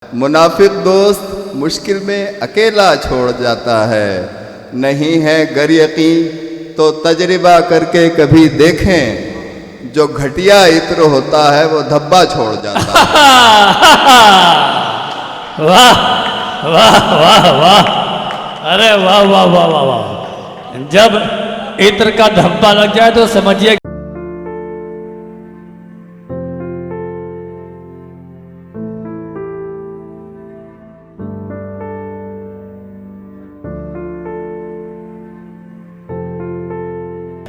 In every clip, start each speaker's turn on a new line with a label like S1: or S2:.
S1: منافق دوست مشکل میں اکیلا چھوڑ جاتا ہے، نہیں ہے گر یقین تو تجربہ کر کے کبھی دیکھیں، جو گھٹیا عطر ہوتا ہے وہ دھبا چھوڑ جاتا ہے۔
S2: واہ واہ واہ واہ، ارے واہ واہ واہ واہ واہ، جب عطر کا دھبا لگ جائے تو سمجھیے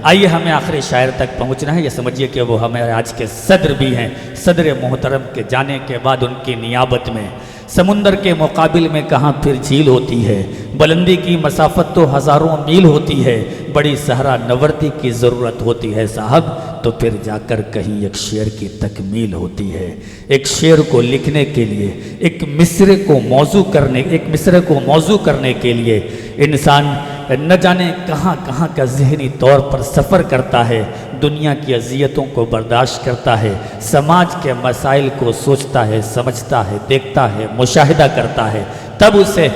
S2: آئیے ہمیں آخری شاعر تک پہنچنا ہے، یہ سمجھیے کہ وہ ہمیں آج کے صدر بھی ہیں، صدر محترم کے جانے کے بعد ان کی نیابت میں سمندر کے مقابل میں کہاں پھر جھیل ہوتی ہے، بلندی کی مسافت تو ہزاروں میل ہوتی ہے، بڑی صحرا نوردی کی ضرورت ہوتی ہے صاحب، تو پھر جا کر کہیں ایک شعر کی تکمیل ہوتی ہے۔ ایک شعر کو لکھنے کے لیے، ایک مصرے کو موضوع کرنے کے لیے انسان نہ جانے کہاں کہاں کا ذہنی طور پر سفر کرتا ہے، دنیا کی اذیتوں کو برداشت کرتا ہے، سماج کے مسائل کو سوچتا ہے، سمجھتا ہے، دیکھتا ہے، مشاہدہ کرتا ہے، تب اسے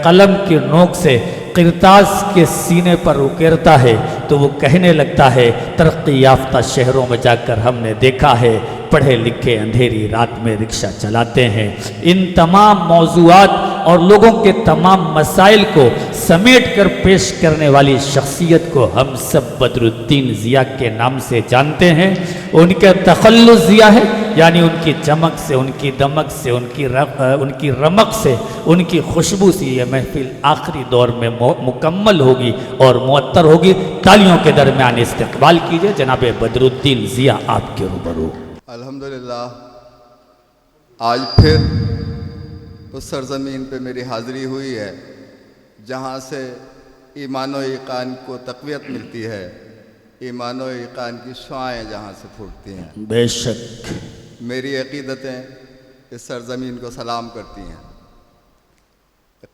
S2: قلم کی نوک سے قرطاس کے سینے پر اکیرتا ہے تو وہ کہنے لگتا ہے، ترقی یافتہ شہروں میں جا کر ہم نے دیکھا ہے پڑھے لکھے اندھیری رات میں رکشہ چلاتے ہیں۔ ان تمام موضوعات اور لوگوں کے تمام مسائل کو سمیٹ کر پیش کرنے والی شخصیت کو ہم سب بدر الدین ضیاء کے نام سے جانتے ہیں۔ ان کا تخلص ضیاء ہے، یعنی ان کی چمک سے، ان کی دمک سے، ان کی رمق سے، ان کی خوشبو سے یہ محفل آخری دور میں مکمل ہوگی اور معطر ہوگی۔ تالیوں کے درمیان استقبال کیجئے جناب بدر الدین ضیاء آپ کے روبرو۔
S1: الحمدللہ آج پھر اس سرزمین پہ میری حاضری ہوئی ہے جہاں سے ایمان و ایقان کو تقویت ملتی ہے، ایمان و ایقان کی شعاعیں جہاں سے پھوٹتی ہیں۔
S2: بے شک
S1: میری عقیدتیں اس سرزمین کو سلام کرتی ہیں۔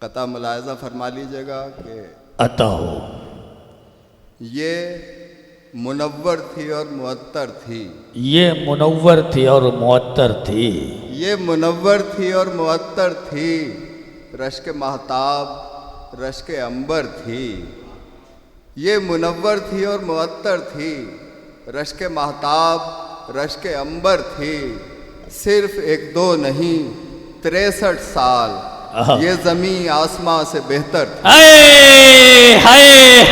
S1: قطع ملاحظہ فرما لیجیے گا کہ
S2: عطا ہو۔
S1: یہ منور تھی اور معطر تھی،
S2: یہ منور تھی اور معطر تھی،
S1: یہ منور تھی اور معطر تھی، رشک مہتاب رشک عنبر تھی، یہ منور تھی اور معطر تھی، رشک مہتاب رشک عنبر تھی، صرف ایک دو نہیں 63 سال یہ زمین آسمان سے بہتر تھی۔
S2: ہائے ہائے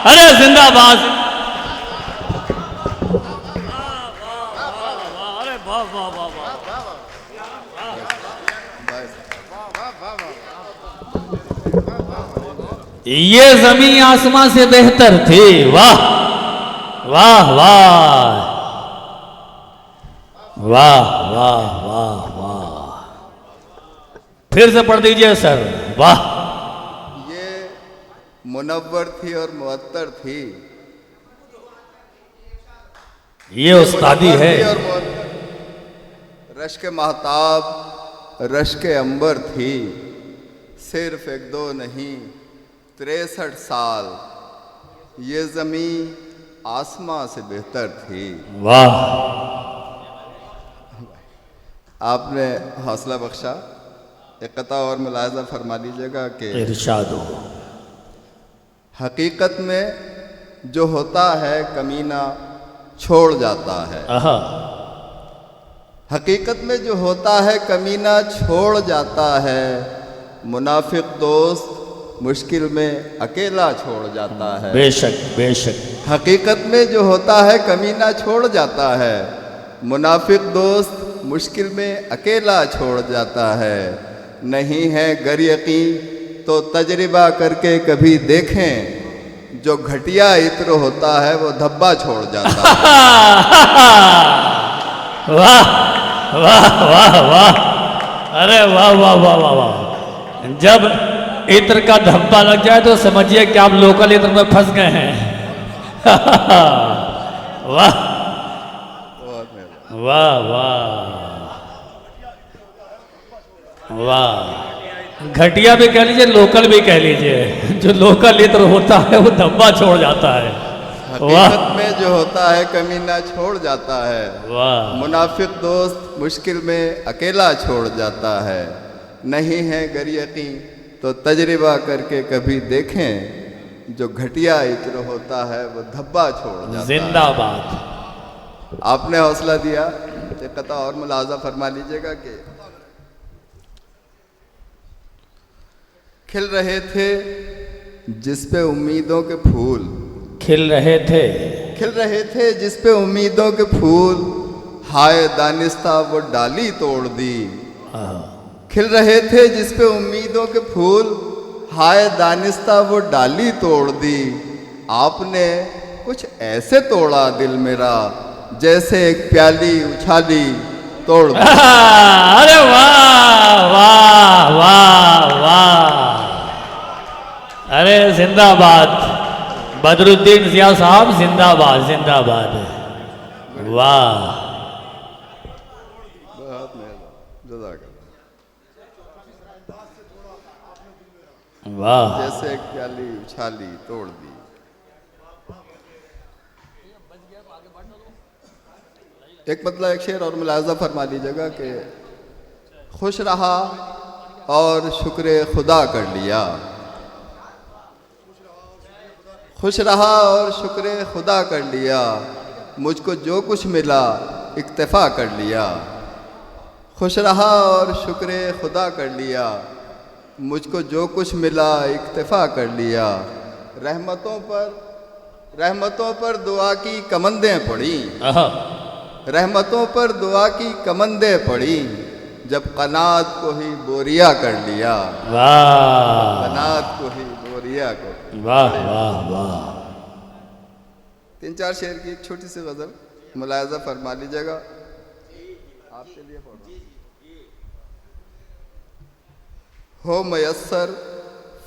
S2: ارے زندہ باد، یہ زمین آسمان سے بہتر تھی۔ واہ واہ واہ واہ واہ واہ واہ، پھر سے پڑھ دیجئے سر۔ واہ،
S1: یہ منور تھی اور معطر تھی،
S2: یہ استادی ہے۔
S1: رشک مہتاب رشک عنبر تھی، صرف ایک دو نہیں 63 سال یہ زمین آسمان سے بہتر تھی۔
S2: واہ،
S1: آپ نے حوصلہ بخشا۔ ایک قطع اور ملاحظہ فرما لیجیے گا کہ
S2: ارشاد ہو۔
S1: حقیقت میں جو ہوتا ہے کمینہ چھوڑ جاتا ہے، حقیقت میں جو ہوتا ہے کمینہ چھوڑ جاتا ہے، منافق دوست مشکل میں اکیلا چھوڑ جاتا ہے۔
S2: بے شک بے شک،
S1: حقیقت میں جو ہوتا ہے کمینہ چھوڑ جاتا ہے، منافق دوست مشکل میں اکیلا چھوڑ جاتا ہے، نہیں ہے گر یقین تو تجربہ کر کے کبھی دیکھیں، جو گھٹیا عطر ہوتا ہے وہ دھبا چھوڑ جاتا ہے۔
S2: واہ واہ واہ واہ، ارے واہ واہ واہ واہ واہ، جب عطر کا دھبا لگ جائے تو سمجھیے کہ آپ لوکل عطر میں پھنس گئے ہیں۔ واہ واہ واہ واہ، گھٹیا بھی کہہ لیجئے، لوکل بھی کہہ لیجئے، جو لوکل عطر ہوتا ہے وہ دھبا چھوڑ جاتا ہے۔
S1: हकीकत में जो होता है कमीना छोड़ जाता है,
S2: वाह
S1: मुनाफिक दोस्त मुश्किल में अकेला छोड़ जाता है। नहीं है गर यकीन तो तजर्बा करके कभी देखें, जो घटिया इत्र होता है वो धब्बा छोड़ जाता है।
S2: जिंदाबाद।
S1: आपने हौसला दिया, एक कथा और मुलाजा फरमा लीजिएगा कि खिल रहे थे जिस पे उम्मीदों के फूल,
S2: खिल रहे थे
S1: जिस पे उम्मीदों के फूल, हाय दानिस्ता वो डाली तोड़ दी। खिल रहे थे जिस पे उम्मीदों के फूल, हाय दानिस्ता वो डाली तोड़ दी। आपने कुछ ऐसे तोड़ा दिल मेरा, जैसे एक प्याली उछाली तोड़ दी।
S2: अरे वाह वाह वाह वाह, अरे जिंदाबाद बदरुद्दीन जिया साहब, जिंदाबाद जिंदाबाद। वाह
S1: बहुत मेहरबान, जज़ाकल्लाह।
S2: वाह,
S1: जैसे एक प्याली उछाली तोड़ दी। एक मतलब एक शेर और मुलाजा फरमा लीजिएगा कि खुश रहा और शुक्र खुदा कर लिया, खुश रहा और शुक्र खुदा कर लिया। मुझको जो कुछ मिला इक्तफा कर लिया, खुश रहा और शुक्र खुदा कर लिया। मुझको जो कुछ मिला इक्तफा कर लिया। रहमतों पर दुआ की कमंदें पड़ी, रहमतों पर दुआ की कमंदें पड़ी। जब कनात को ही बोरिया कर लिया,
S2: वाह
S1: कनात को ही बोरिया कर।
S2: वाह वाह वाह।
S1: 3-4 शेर की एक छोटी सी गजल मुलायजा फरमा लीजिएगा, आपके लिए पढ़ रहा हूं। हो मयस्सर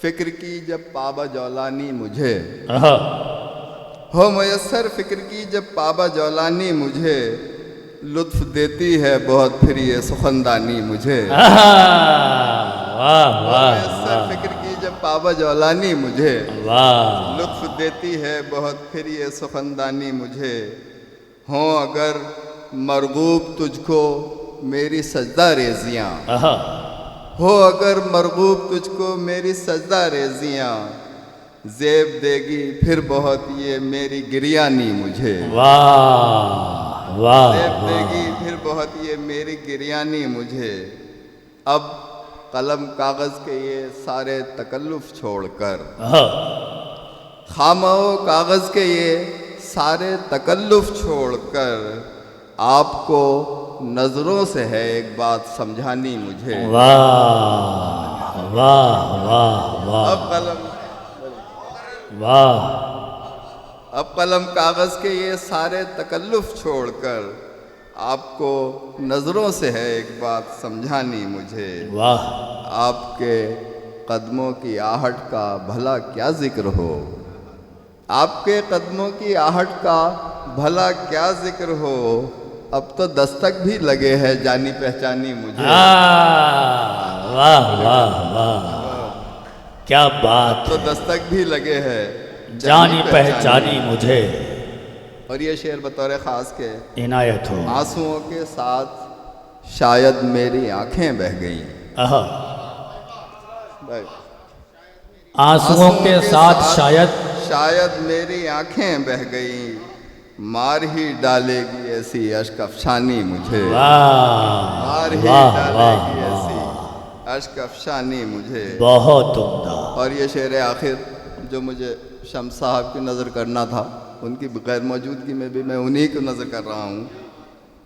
S1: फिक्र की जब पाबा जौलानी मुझे, हो मयस्सर फिक्र की जब पाबा जौलानी मुझे। लुत्फ देती है बहुत फिर ये सुखनदानी मुझे।
S2: वाह वाह
S1: मयस्सर फिक्र की जब पाबा जौलानी मुझे।
S2: वाह,
S1: लुत्फ देती है बहुत फिर ये सुखनदानी मुझे। हों अगर मरगूब तुझको मेरी सजदा रेजियाँ, हो अगर मरगूब तुझको मेरी सजदा रेजियाँ। ज़ेब देगी फिर बहुत ये मेरी गिरियानी मुझे।
S2: वाह वाह,
S1: ज़ेब देगी फिर बहुत ये मेरी गिरियानी मुझे। अब कलम कागज़ के ये सारे तकल्लुफ़ छोड़कर, खामो कागज़ के ये सारे तकल्लुफ़ छोड़कर, आपको नज़रों से है एक बात समझानी मुझे।
S2: वाह वाह वाह वाह,
S1: अब कलम
S2: वाह,
S1: अब कलम कागज़ के ये सारे तकल्लुफ़ छोड़कर, आपको नज़रों से है एक बात समझानी मुझे।
S2: वाह,
S1: आपके कदमों की आहट का भला क्या ज़िक्र हो, आपके कदमों की आहट का भला क्या ज़िक्र हो। अब तो दस्तक भी लगे है जानी पहचानी मुझे।
S2: वाह वाह वाह, क्या बात,
S1: तो दस्तक भी लगे है
S2: जानी पहचानी मुझे।
S1: और ये शेर बतौर ख़ास के
S2: इनायत हो।
S1: आंसुओं के साथ शायद मेरी आंखें बह गईं,
S2: आंसुओं के साथ
S1: शायद मेरी आंखें बह गईं। मार ही डालेगी ऐसी अश्क अफशानी मुझे। मार ही डालेगी ऐसी अश्क अफशानी मुझे।
S2: बहुत उम्दा।
S1: और ये शेर आखिर जो मुझे शम्स साहब की नज़र करना था, उनकी गैर मौजूदगी में भी मैं उन्हीं को नज़र कर रहा हूँ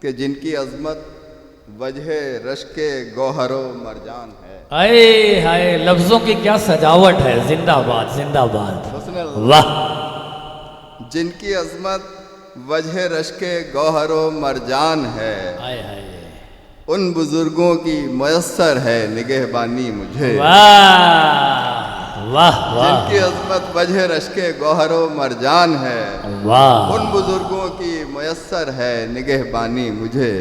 S1: कि जिनकी अज़मत वजह रश्के गौहरो मरजान है।
S2: आए हाय, लफ्ज़ों की क्या सजावट है। जिंदाबाद जिंदाबाद, वाह।
S1: जिनकी अज़मत वजह रश्के गौहरो मरजान है,
S2: आए हाय,
S1: उन बुजुर्गों की मयस्सर है निगहबानी मुझे।
S2: वाह वाह वाह,
S1: जिनकी अज़मत वजह रश्के गौहरो मरजान है,
S2: वाह,
S1: उन बुजुर्गों की मयस्सर है निगहबानी मुझे।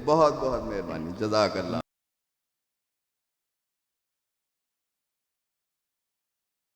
S1: बहुत बहुत मेहरबानी, जज़ाकल्लाह।